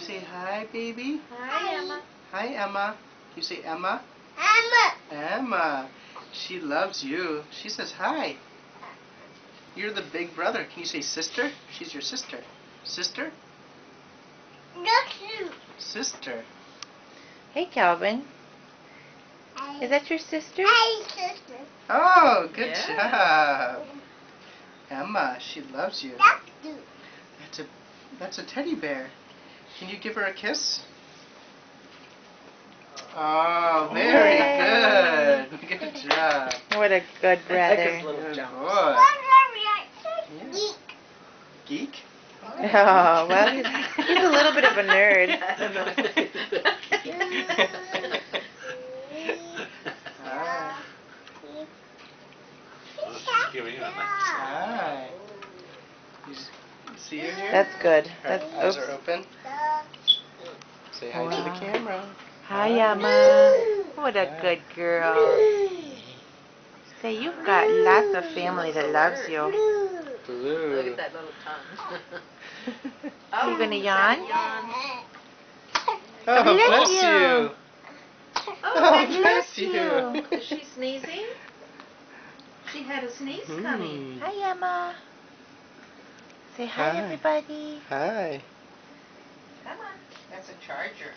say hi, baby? Hi, Emma. Hi, Emma. Can you say Emma? Emma. Emma. She loves you. She says hi. You're the big brother. Can you say sister? She's your sister. Sister? Sister. Hey, Calvin. Is that your sister? Hi, sister. Oh, good job. Emma, she loves you. That's a teddy bear. Can you give her a kiss? Oh, very good. Good job. What a good brother. Good boy. Geek. Geek? Oh, well, he's a little bit of a nerd. Hi. You see her here? That's good. Her eyes are open. Say hi to the camera. Hi, Emma. What a good girl. Say, you've got lots of family that loves you. Blue. Look at that little tongue. Are you going to yawn? Oh, Bless bless you. you. Oh, bless you. Is she sneezing? She had a sneeze coming. Hi, Emma. Say hi, Hi. everybody. Hi. Come on. That's a charger.